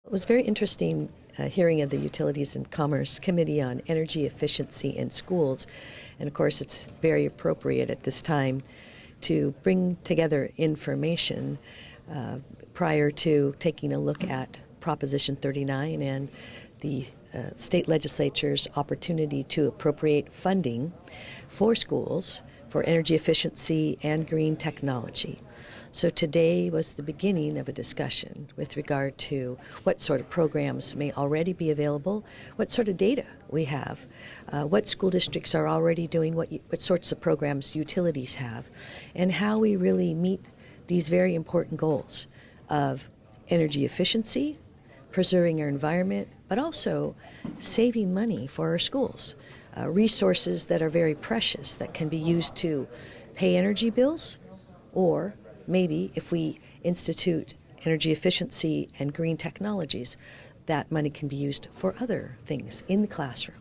It was very interesting hearing of the Utilities and Commerce Committee on Energy Efficiency in Schools. And of course, it's very appropriate at this time to bring together information prior to taking a look at Proposition 39 and the state legislature's opportunity to appropriate funding for schools for energy efficiency and green technology. So today was the beginning of a discussion with regard to what sort of programs may already be available, what sort of data we have, what school districts are already doing, what sorts of programs utilities have, and how we really meet these very important goals of energy efficiency, preserving our environment, but also saving money for our schools. Resources that are very precious that can be used to pay energy bills, or maybe if we institute energy efficiency and green technologies, that money can be used for other things in the classroom.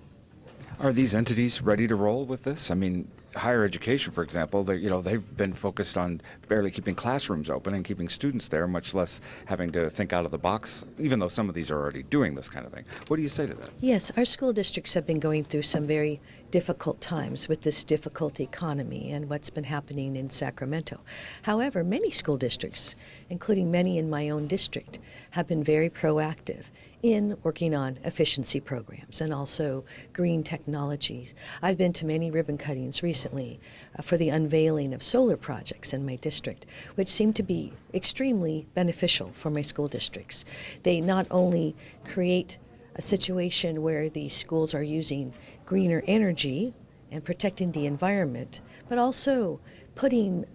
Are these entities ready to roll with this? I mean, higher education, for example, they've been focused on barely keeping classrooms open and keeping students there, much less having to think out of the box, even though some of these are already doing this kind of thing. What do you say to that? Yes, our school districts have been going through some very difficult times with this difficult economy and what's been happening in Sacramento. However, many school districts, including many in my own district, have been very proactive in working on efficiency programs and also green technologies. I've been to many ribbon cuttings recently for the unveiling of solar projects in my district, which seem to be extremely beneficial for my school districts. They not only create a situation where the schools are using greener energy and protecting the environment, but also putting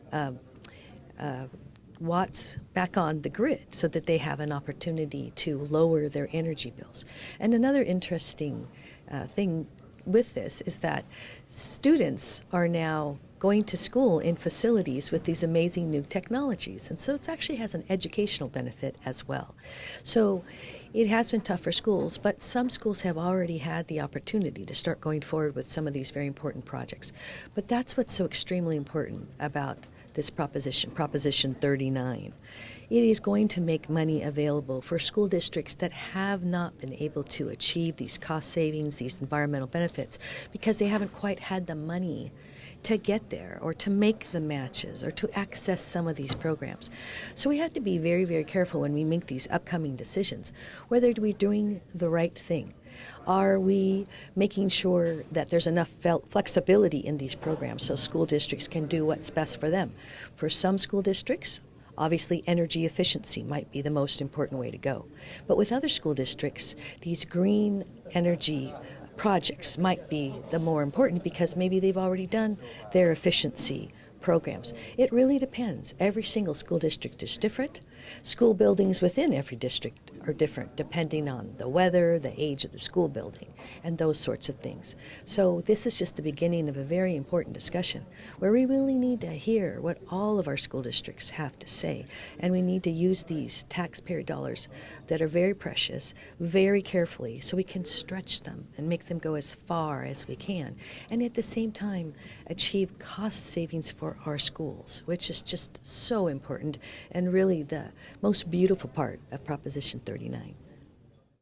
watts back on the grid so that they have an opportunity to lower their energy bills. And another interesting thing with this is that students are now going to school in facilities with these amazing new technologies. And so it actually has an educational benefit as well. So it has been tough for schools, but some schools have already had the opportunity to start going forward with some of these very important projects. But that's what's so extremely important about this Proposition 39. It is going to make money available for school districts that have not been able to achieve these cost savings, these environmental benefits, because they haven't quite had the money to get there or to make the matches or to access some of these programs. So we have to be very, very careful when we make these upcoming decisions, whether we're doing the right thing. Are we making sure that there's enough flexibility in these programs so school districts can do what's best for them? For some school districts, obviously energy efficiency might be the most important way to go. But with other school districts, these green energy projects might be the more important because maybe they've already done their efficiency programs. It really depends. Every single school district is different. School buildings within every district are different depending on the weather, the age of the school building, and those sorts of things. So this is just the beginning of a very important discussion where we really need to hear what all of our school districts have to say, and we need to use these taxpayer dollars that are very precious very carefully so we can stretch them and make them go as far as we can, and at the same time achieve cost savings for our schools, which is just so important and really the most beautiful part of Proposition 39.